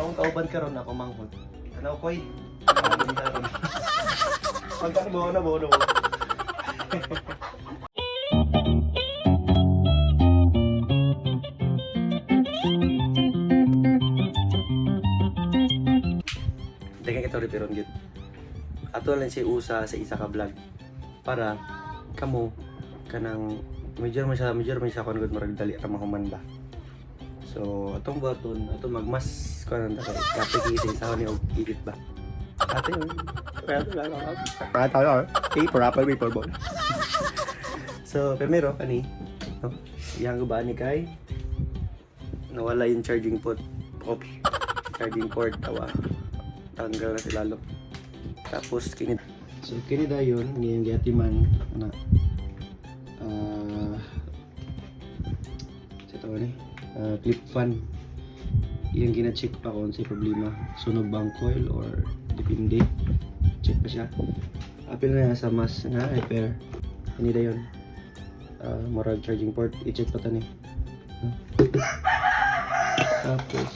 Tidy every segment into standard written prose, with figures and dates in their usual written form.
Sa akong kauban karon ako manghod. Tanaw koy. Pagod karon. Pagkani mo na mo. Dengan kita reperon gid. Ato lang si usa sa isa ka vlog para kamo kanang major man siya kon gud marag dali ra mahuman ba. So atong buhaton ato magmas kuan ta kay kapig sa ni og edit ba. Ate yun. People boy. So primero kani no, yang ba ni kay nawala yung charging port. Charging cord tawa. Tanggal na si lalo. Tapos kini dayon ngayong gatiman na sa tawa ni clip fan yung gina-check pa kung sa problema sunog bang coil or depende check pa siya apil na sa mas nga repair ini dayon moral charging port i-check pa tani tapos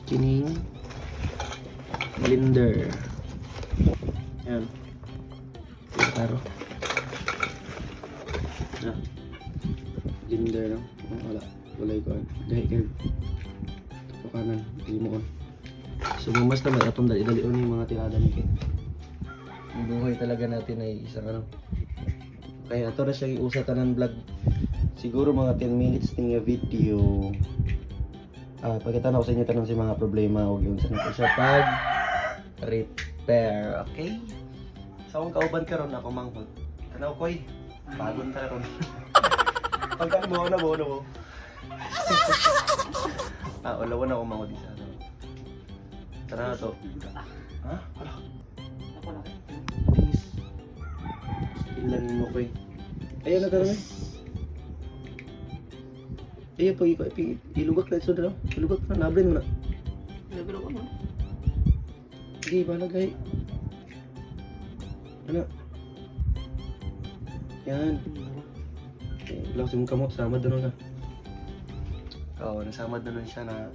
kining blender yan taro blender no wala ko dahil kayo kanan ilimoon so mas naman atong dali-dali yung mga tirada ni kay ang buhay talaga natin ay isang ano kaya ito na siya iusa tanan vlog siguro mga 10 minutes ng video pagkatanaw sa inyo tanong si mga problema o yung saan ko siya pag repair okay sa akong kauban karon ako manghod tanaw koy pagod karon pagkani mo na mo ulawan ako manghod isa ano tara na to ha? Ako na please stilan mo koy ayaw na karon ayaw pag ilugak na ito daw ilugak na nabrin mo na nabrin ako na hindi ba nagay ano yan lang si mong kamot samad doon na oo nasamad na nun siya na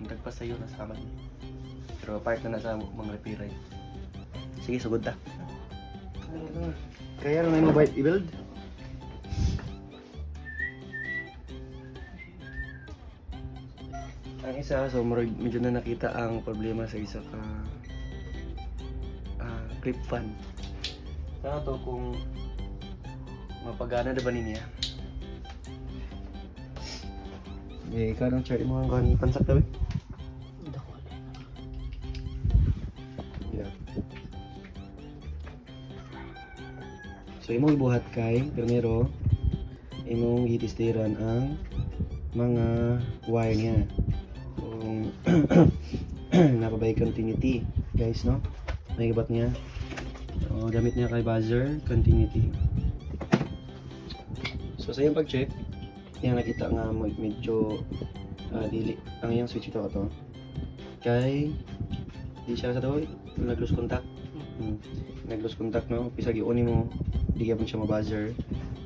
nagpas sa'yo nasamad pero part na nasa mga repair sige sugod ta kaya na may mobile i-build ang isa so medyo na nakita ang problema sa isa ka clip fan ano to kung mapagana na ba niya ikaw nang charge mo ang pansak daw yeah. So imong ibuhat kay primero imong gitistiran ang mga wire niya kung napabay continuity guys no may ibat niya gamit niya kay buzzer continuity so sa iyong pag check yung nakita nga medyo dili ang iyang switch ito kay di siya sa daw nag-lose contact nag-lose contact no pisag iuni mo di gyapon siya ma-buzzer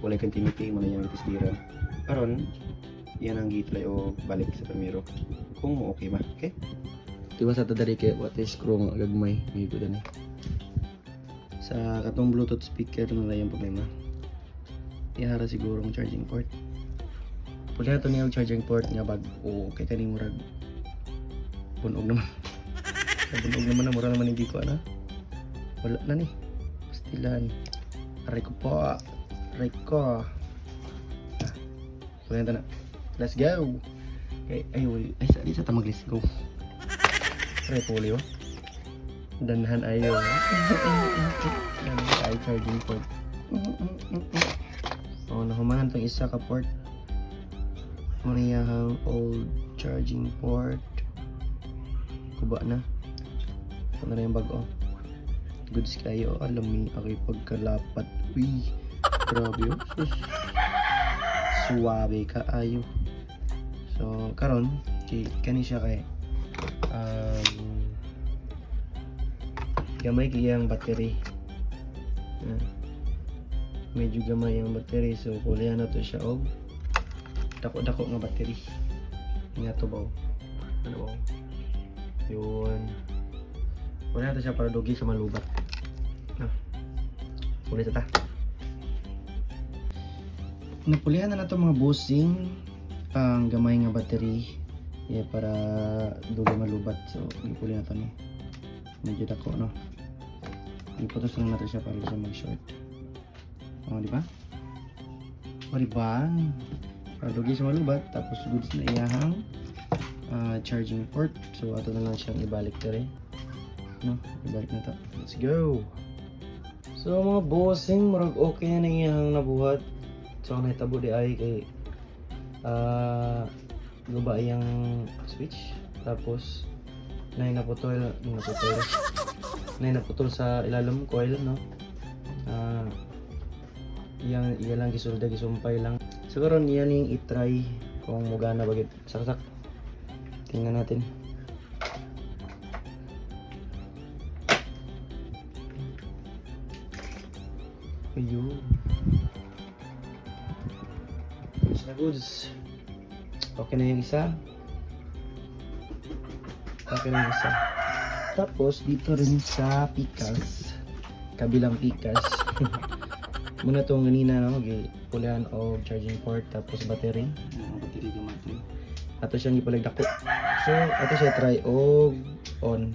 wala continuity mo na yung testiran karon yan ang gitry o balik sa primero kung mo okay ba okay diba sa tadari kay what is screw nga gagmay may good ani sa katong bluetooth speaker na yung problema ihara siguro ang charging port pula ito niya yung charging port niya bag o kay kaning murag bunog naman bunog naman na mura naman hindi ko ana wala na ni pastilan aray ko po aray ko pula ito na let's go okay ay sa tamag let's go aray polio danhan ayo ay charging port nahumanan tong isa ka port Mariyahang old charging port kuba na ito na yung bago goods kayo alam mi ako'y pagkalapat uy grabe sus suwabe ka ayo so karon kani siya kay gamay kiyang battery medyo gamay ang battery so kulihan na to siya og dako nga battery nga to ba ano ba Yun. Wala natin siya para dugi sa malubat. Ulit ata. Napulihan na nato mga bossing ang gamay nga battery. Para dugi malubat. So, ipuli na ito ni. Medyo dako, no? Iputos lang natin siya para siya mag-short. Di ba? Di ba? Para dugi sa malubat. Tapos goods na iyahang charging port. So, ato na lang siyang ibalik ka rin. No? Ibalik na ito. Let's go! So mga bossing, marag okay na iyang nabuhat. So ang nahitabo di ay kay guba iyang switch. Tapos naputol sa ilalim coil, no? Iya lang gisulda, gisumpay lang. Siguro niya ning i-try kung mugana bagit saksak. Tingnan natin. Ayun. Goods na goods. Okay na yung isa. Okay na yung isa. Tapos dito rin sa pikas. Kabilang pikas. Muna itong ganina, no? Pulihan o charging port. Tapos battery. Battery dumatry. Ato siyang ipalagdako. So, ato siya try o on.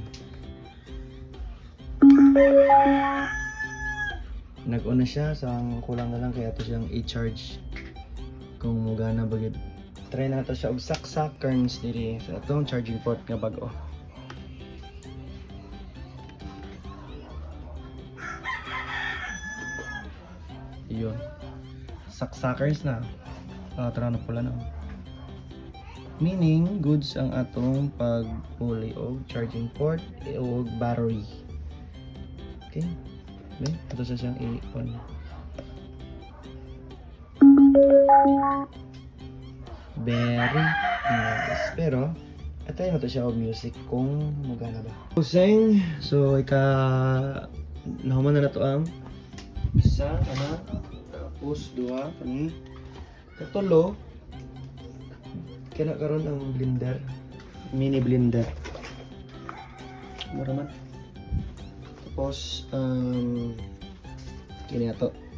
Nag-on na siya, so ang kulang na lang kaya ito siyang i-charge kung mugana bagid. Try na ito siya og saksak kerns diri sa itong charging port nga bago. Iyon. Saksakers na. Tara na pula na. Meaning, goods ang atong pag-puli og charging port o battery. Okay? Okay, ito siya siyang i-on. Very nice. Pero, atay na ito siya o music kung magana ba. Kuseng, so nahuman na to ang isa, tapos dua, katulo, kaya karon ang blender, mini blender. Mura man. Tapos,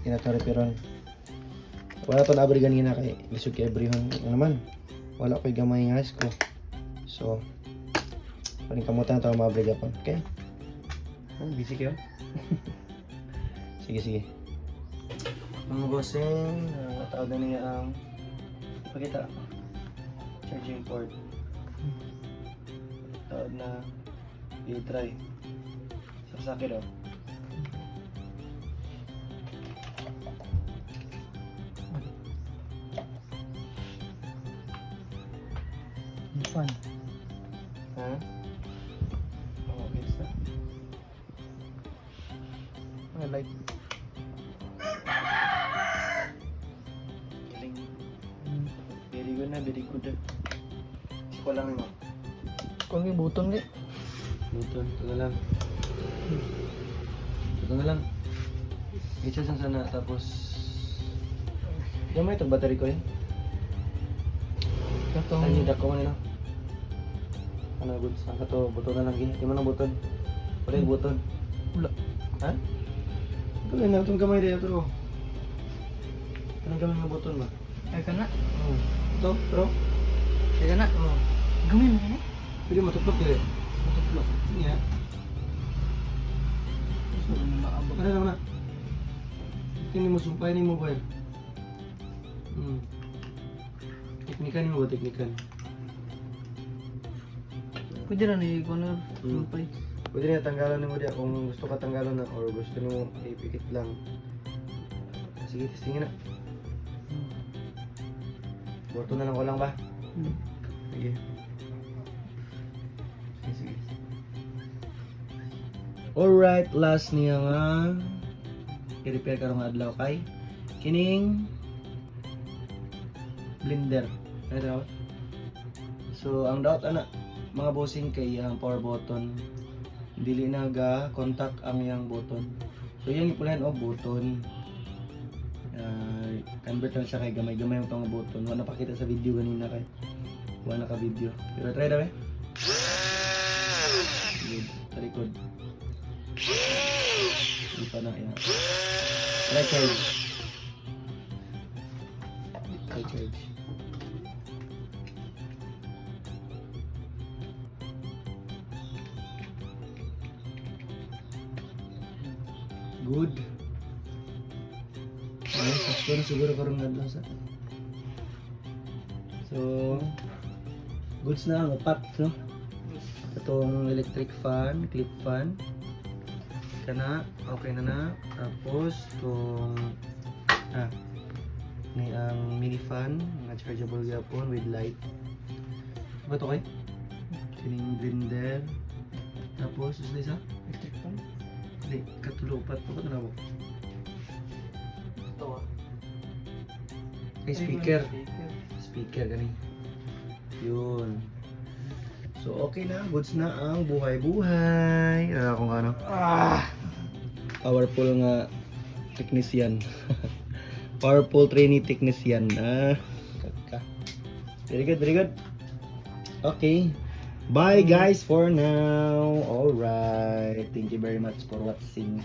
kinareperon. Wala to na-abri ganina kay lisod kay everyone. Ano naman, wala ko'y gamay nga ko. So, paling kamutan na ito ma-abri gapon. Okay? Busy kayo? Sige. Mga bossing, tawag na niya ang pakita. Charging port. Tawag na i-try. Sakit daw. Fun. Ha? Oh, it's that. I like. Galing. Very good na, very good. Iko lang mo. Kung may button ni. Button, ito lang. Ito na lang. I-charge lang sana, tapos yung may itong battery ko eh. Katong Ay, hindi ko man ino. Ano good? Saan ka to? Buton na lang gini. Di mo ng buton. Wala yung buton. wala. Ha? Ito lang na. Itong gamay dito ito. Anong gamay ng buton ba? Ay kana. Oh. Ito, bro. Ay kana. Oh. Gumi mo ni. Pwede matuklop dito. Matuklop. Iya. Gusto mo maabot. Ano lang na? Kini mo sumpay ni mobile. Teknikan mo ba? Teknikan. Pwede na ni corner sumpay. Pwede na tanggalan mo diya kung gusto ka tanggalan na or gusto mo ipikit lang. Sige, testingin na. Boto na lang ko lang ba? Sige. Sige. Alright, last niya nga. I-repair ka nga adlaw kay kining blender. Right. So, ang doubt ana mga bossing kay ang power button dili na ga contact ang yang button. So yang ipulahan og button. Convert lang siya kay gamay-gamay ang button. Wala napakita sa video ganina kay. Wala ka video. Pero try daw eh. Good. Talikod. Hindi pa na, yan. Right charge. Right charge. Good. Ay, sakto na siguro karong nadlang sa. So, goods na ang upat, no? Itong electric fan, clip fan. Kana, okay na. Tapos, itong ni ang mini fan, nga chargeable yapon with light. Ba ito kay? Kining blender. Tapos, isa isa? Electric fan. Hindi, katulupat po ka na mo. Ito ah. Ay, speaker. Speaker. Speaker gani. Yun. So okay na, goods na ang buhay-buhay. Kung ano. Powerful nga technician. Powerful trainee technician. Kaka. Very good, very good. Okay. Bye guys for now. Alright. Thank you very much for watching.